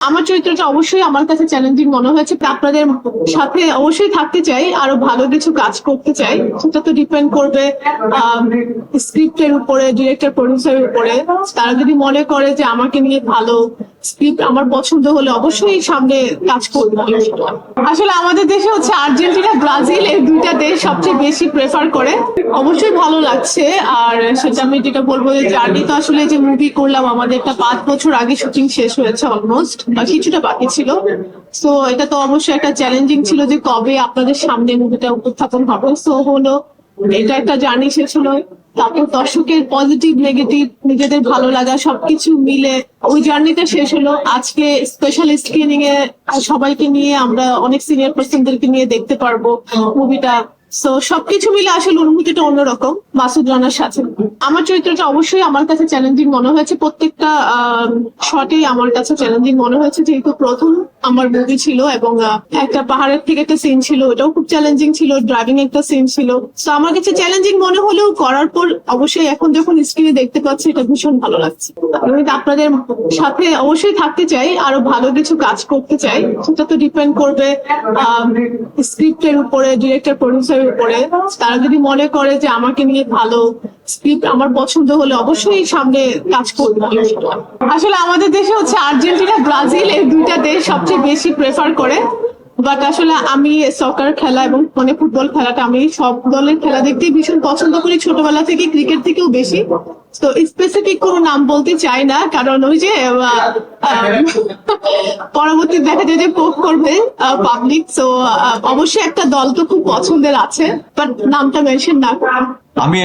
আমার চরিত্রটা অবশ্যই আমার কাছে চ্যালেঞ্জিং মনে হয়েছে। আপনাদের সাথে অবশ্যই থাকতে চাই, আরো ভালো কিছু কাজ করতে চাই। সেটা তো ডিপেন্ড করবে স্ক্রিপ্টের উপরে, ডিরেক্টর প্রডিউসারের উপরে। তারা যদি মনে করে যে আমাকে নিয়ে ভালো স্ক্রিপ্ট আমার পছন্দ হলে অবশ্যই সামনে কাজ করবো। আসলে আমাদের দেশে হচ্ছে আর্জেন্টিনা, ব্রাজিল, এই দুইটা দেশ সবচেয়ে বেশি প্রেফার করে। অবশ্যই ভালো লাগছে। আর সেটা আমি যেটা বলবো যে জার্নি তো আসলে যে মুভি করলাম, আমাদের একটা 5 বছর আগে শুটিং শেষ হয়েছে অলমোস্ট, কিছুটা বাকি ছিল। সো এটা তো অবশ্যই একটা চ্যালেঞ্জিং ছিল যে কবে আপনাদের সামনে মুভিটা উপস্থাপন হবে। সো হলো, এটা একটা জার্নি শেষ হলো। তারপর দর্শকের পজিটিভ নেগেটিভ নিজেদের ভালো লাগা সবকিছু মিলে ওই জার্নিটা শেষ হলো। আজকে স্পেশাল স্ক্রিনিং এ সবাইকে নিয়ে, আমরা অনেক সিনিয়র পার্সনদেরকে নিয়ে দেখতে পারবো মুভিটা। সো সবকিছু মিলে আসলে অনুভূতিটা অন্যরকম মাসুদ রানার সাথে। আমার চরিত্রটা অবশ্যই আমার কাছে চ্যালেঞ্জিং মনে হয়েছে। প্রত্যেকটা শটেই আমার কাছে চ্যালেঞ্জিং মনে হয়েছে, যেহেতু প্রথম আমার মুভি ছিল এবং একটা পাহাড়ের থেকে একটা সিন ছিল, ওটাও খুব চ্যালেঞ্জিং ছিল। ড্রাইভিং একটা সিন ছিল। তো আমার কাছে চ্যালেঞ্জিং মনে হলেও করার পর অবশ্যই এখন যখন স্ক্রিনে দেখতে পাচ্ছি, এটা ভীষণ ভালো লাগছে। আমি আপনাদের সাথে অবশ্যই থাকতে চাই, আরো ভালো কিছু কাজ করতে চাই। সেটা তো ডিপেন্ড করবে স্ক্রিপ্টের উপরে, ডিরেক্টর প্রডিউসারের উপরে। তারা যদি মনে করে যে আমাকে নিয়ে ভালো স্ক্রিপ্ট আমার পছন্দ হলে অবশ্যই সামনে কাজ করবো। আসলে আমাদের দেশে হচ্ছে আর্জেন্টিনা, ব্রাজিল, এই দুইটা দেশ সবচেয়ে বেশি প্রেফার করে। বাট আসলে আমি সকার খেলা এবং ফুটবল খেলাটা, আমি সব দলের খেলা দেখতে ভীষণ পছন্দ করি, ছোটবেলা থেকে, ক্রিকেট থেকেও বেশি। তো স্পেসিফিক কোনো নাম বলতে চাই না, কারণ ওই যে পরবর্তী দেখা যায় যে পোক করবে পাবলিক। তো অবশ্যই একটা দল তো খুব পছন্দের আছে, বাট নামটা মেনশন না। আমি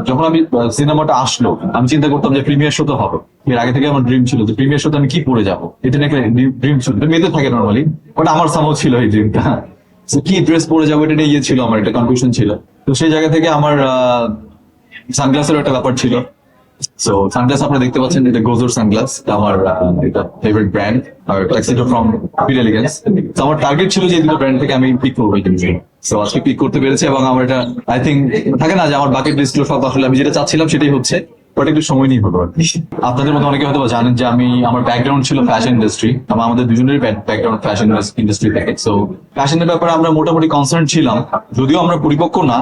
যখন আমি সিনেমাটা আসলো, আমি চিন্তা করতাম যে প্রিমিয়ার শো তো হবে। এর আগে থেকে আমার ড্রিম ছিল যে প্রিমিয়ার শোতে আমি কি পরে যাবো, এটা একটা ড্রিম ছিল। মেয়েদের থাকে নর্মালি, বাট আমার সামও ছিল এই ড্রিমটা। কি ড্রেস পরে যাবো এটা নিয়ে ছিল, আমার একটা কনফিউশন ছিল। তো সেই জায়গা থেকে আমার সানগ্লাসের একটা ব্যাপার ছিল। সো সানগ্লাস আপনারা দেখতে পাচ্ছেন, এটা গোজোর সানগ্লাস, আমার এটা ফেভারিট ব্র্যান্ড। আর ট্যাক্সিডো ফ্রম পিট এলিগেন্স। তো আমার টার্গেট ছিল যে এই দুটো ব্র্যান্ড থেকে আমি পিক করবো। সো আজকে পিক করতে পেরেছি এবং আমার এটা আই থিঙ্ক থাকে না যে আমার বাকেট লিস্ট সব আসলে আমি যেটা চাচ্ছিলাম সেটাই হচ্ছে, বাট একটু সময় নিয়ে হলো আর কি। আপনাদের মতো অনেকে হয়তো জানেন যে আমার ব্যাকগ্রাউন্ড ছিল ফ্যাশন ইন্ডাস্ট্রি, আমাদের দুজনের ব্যাকগ্রাউন্ড ফ্যাশন ইন্ডাস্ট্রি থেকে। সো ফ্যাশনের ব্যাপারে আমরা মোটামুটি কনসার্ন ছিলাম, যদিও আমরা পরিপক্ক না,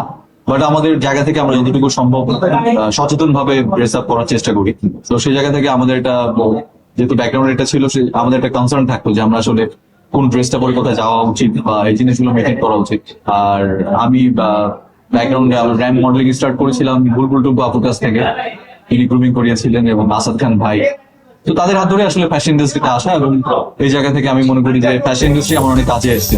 বাট আমাদের জায়গা থেকে আমরা যতটুকু সম্ভব সচেতন ভাবে ড্রেস আপ করার চেষ্টা করি। তো সেই জায়গা থেকে আমাদের এটা, যেহেতু ব্যাকগ্রাউন্ড এটা ছিল, আমাদের একটা কনসার্ন থাকতো যে আমরা আসলে কোন ড্রেসটা পরে কোথায় যাওয়া উচিত বা এই জিনিসগুলো মেনটেন করা উচিত। আর আমি ব্যাকগ্রাউন্ডে র্যাম্প মডেলিং স্টার্ট করেছিলাম বুলবুল টুকু আপুর কাছ থেকে, তিনি গ্রুমিং করিয়েছিলেন, এবং আসাদ খান ভাই। তো তাদের হাত ধরে আসলে ফ্যাশন ইন্ডাস্ট্রিতে আসা, এবং এই জায়গা থেকে আমি মনে করি যে ফ্যাশন ইন্ডাস্ট্রি আমার অনেক কাজে এসেছে।